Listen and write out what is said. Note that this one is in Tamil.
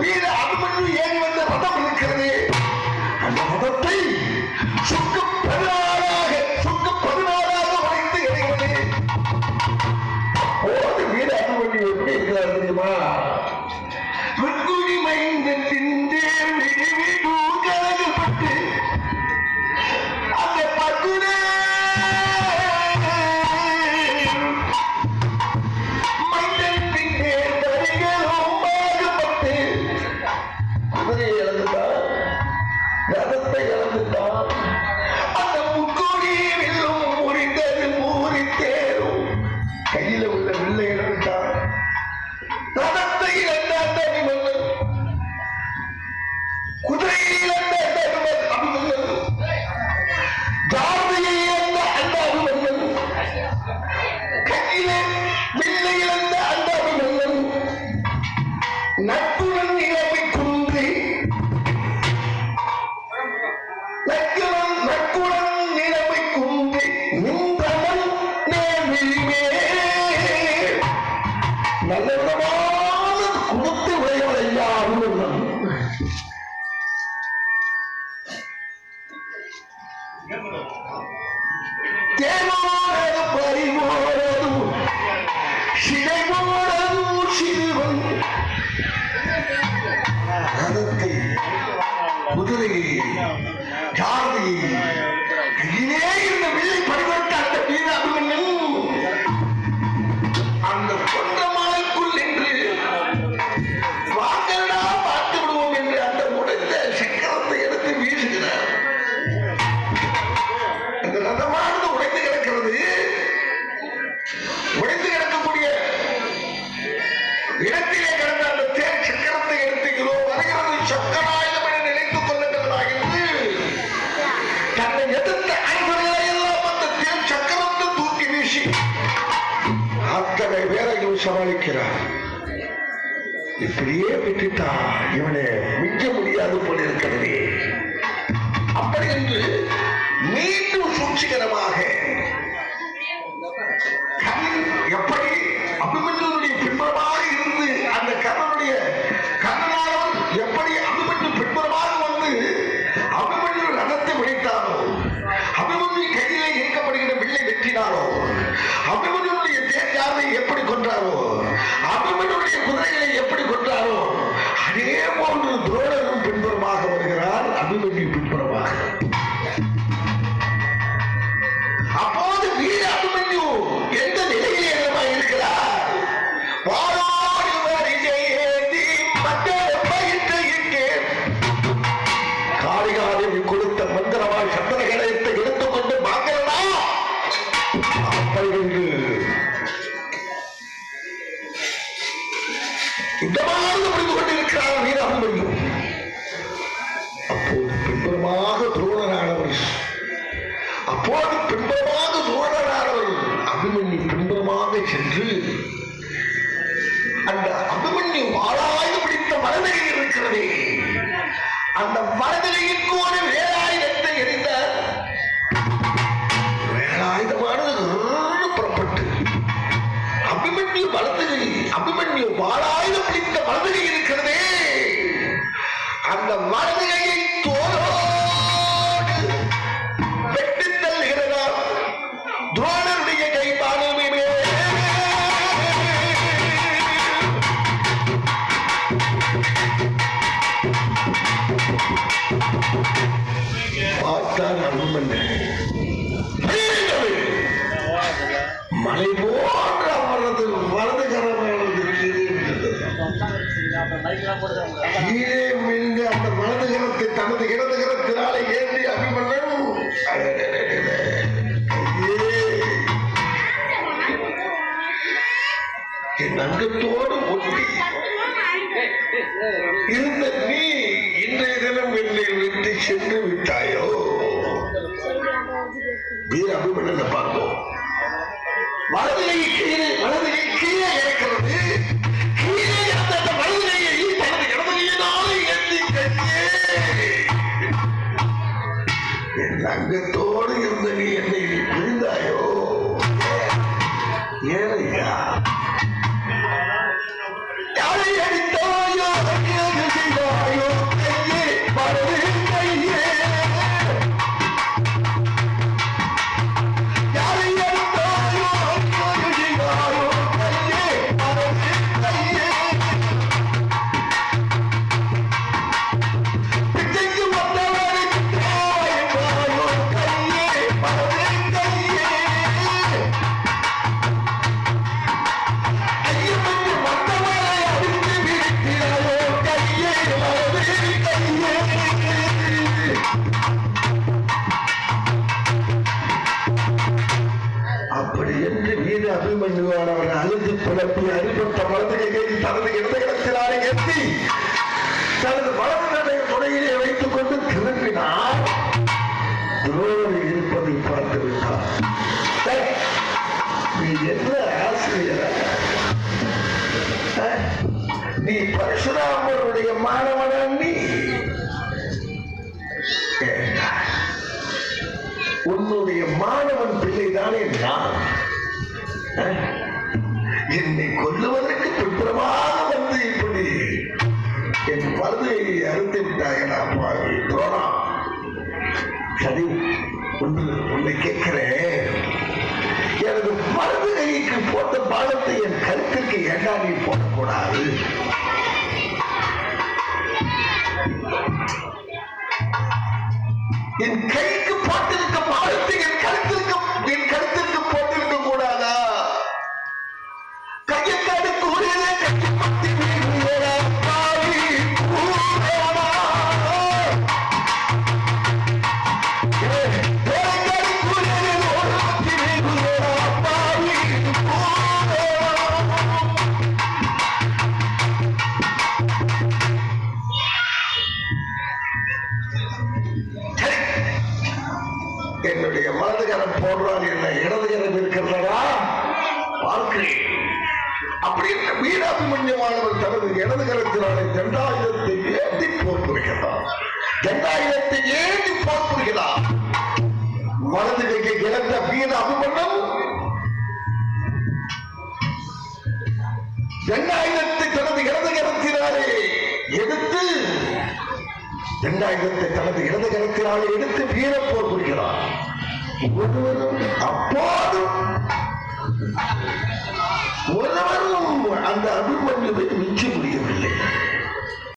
வீர அபிமன்யு ஏறி வந்த ரதம் இருக்கிறது. அந்த ரதத்தை சுக்கு 14 உடைத்து எறிகிறது. அப்போது வீர அபிமன்யு எப்படி இருக்கிறார் தெரியுமா? மைந்தத்தின் கலகப்பட்டு அந்த பகுட மைந்தத்தின் தரிகளும் பாடுபட்டு குதிரையை இழந்துட்டான், ரதத்தை இழந்துட்டான். அந்த முக்கோடி வில்லும் முறிந்தது மூறி தேரும். கையில உள்ள வில்லை இழந்துட்டான், ரதத்தை இழந்த அந்த அபிமன்யு, குதிரையை இழந்த அந்த அபிமன்யு, ஜாதியை இழந்த அந்த அபிமன்யு, கையிலே வில்லை இழந்த அந்த அபிமன்யு, நட்புடன் இழப்பை குன்றி நட்புடன் நிலவை குன்றி நின்றவன் நேர்விழிமே நல்ல விதமான கொடுத்து விளைவடையா அபிமன்யன். தேவோடு பறிவோடும் சிறைவோடும் சிறுவன் ரதத்தை குதிரையை ஜாதியை கையிலே இருந்த வில்லை பறிவட்ட அந்த வீர அபிமன்யு அந்த கொன்ற மாலைக்குள் நின்று வாங்கடா பார்த்து விடுவோம் என்று அந்த உடைந்த சக்கரத்தை எடுத்து வீசுகிறார். அந்த ரதமானது உடைந்து கிடக்கிறது. உடைந்து கிடக்கக்கூடிய இடத்திலே கிடந்த அந்த தேர் சக்கரத்தை எடுத்துக்கிறோ வருகிறது. சக்கராயுதம் என நினைத்துக் கொள்ளுகிறதா என்று தன்னை எதிர்த்த அன்பர்களை எல்லாம் அந்த தேர் சக்கரத்தை தூக்கி வீசி அத்தனை பேரையும் சமாளிக்கிறார். இப்படியே விட்டுட்டா இவனை மிஞ்ச முடியாது போல இருக்கிறது. அப்படி என்று மீண்டும் சூழ்ச்சிகரமாக எப்படி அபிமன்யுடைய பின்புறமாக இருந்து அந்த கர்ணனானவன் எப்படி அபிமன்யு பின்புறமாக வந்து அபிமன்யு ரதத்தை உடைத்தாரோ, அபிமன்யு கையிலே இயக்கப்படுகிற வில்லை வெற்றினாரோ, அபிமன்யுடைய தேர்காரை எப்படி கொன்றாரோ, அபிமன்யுடைய குதிரைகளை எப்படி கொன்றாரோ, அதே போன்று துரோணரும் பின்புறமாக வருகிறார், அபிமன்யு பின்புறமாக. அப்போது வீர அபிமன்யு எந்த நிலையில் என்னமா இருக்கிறார்? வாழோடு வரிசையேந்தி மற்றொரு பயிற்சியிட்டு காளிகாதேவி கொடுத்த மந்திரவாள் சந்தன கலயத்தை எடுத்துக்கொண்டு வாங்கலா அப்படி என்று இந்த மாதிரி புரிந்து கொண்டிருக்கிறார் வீர அபிமன்யு. அப்போது பின்புறமாக துரோணரானவர் அபிமன்யு பின்புறமாக சென்று அந்த அபிமன்யு வாளாயுதம் பிடித்த மனதில் இருக்கிறதே அந்த மனதிலைக்கு ஒரு வேலாயுதத்தை எறிந்தார். வேலாயுதமானது புறப்பட்டு அபிமன்யு வாளாயுதம் பிடித்த மனதில் இருக்கிறதே அந்த மனதிலையை தோலோடு வெட்டித் தள்ளுகிறார். துரோணருடைய கை பாலுமே பார்த்தார் அபிமன்யு. மலை போன்ற அவரது வலது கரமானது கீழே விழுந்து அந்த வலது கரத்தை தனது இடது கரத்தினாலே ஏந்தி அபிமன்யு என் அங்கத்தோடு ஒட்டி இருந்த நீ இன்றைய தினம் என்னை விட்டு சென்று விட்டாயோ? வீர அபிமன்யனை பார்த்தோம். வலதுகை கீழே இருக்கிறது. கீழே இருந்த வலதுகையை தனது இடதுகையினாலே ஏந்தி கையே என் அங்கத்தோடு இருந்த நீ என்னை பிரிந்தாயோ? ஏழையா யாரை அடித்தாயோ அபிமன்யுவானவன் அழுது புலப்பி அடிபட்ட வலது கையை தனது இடது இடத்தினாலே எத்தி தனது வலது துணையிலே வைத்துக் கொண்டு திரும்பினார். துரோணி இருப்பதை பார்த்து விட்டார். நீ என்ன ஆசிரியர்? நீ பரசுராமருடைய மாணவனா? நீ உன்னுடைய மாணவன் பிள்ளைதானே நான். என்னை கொல்லுவதற்கு பின்புறமாக வந்து இப்படி என் வலதுகையை அறுத்து விட்டாயனா பாவி துரோணா. சரி, உன்னை கேட்கிறேன், எனது வலது கைக்கு போட்ட பாலத்தை என் கருத்துக்கு ஏண்டா நீ போடக்கூடாது? என் கைக்கு போட்டிருக்க பாலத்தை என் கருத்திற்கு போட்டிருக்க கூடாதா? கையக்காடு கூறியதே கையை பத்தி பாவி என்னுடைய வலதுகரம் போடுறான், என்ன இடதுகரம் இருக்கிறதா பார்க்கிறேன். அப்படி வீராபிமன்யமானவர் தனது இடதுகரத்தினாலே தண்டாயுதத்தை ஏந்தி போர் புரிகிறார். தண்டாயுதத்தை ஏந்தி போர் புரிகிறார். வலது கையை இழந்த வீர அபிமன்யம் தண்டாயுதத்தை தனது இடதுகரத்தினாலே எடுத்து வீர போர் புரிகிறார். ஒருவரும் அந்த அபிமன்யுவை மிஞ்ச முடியவில்லை.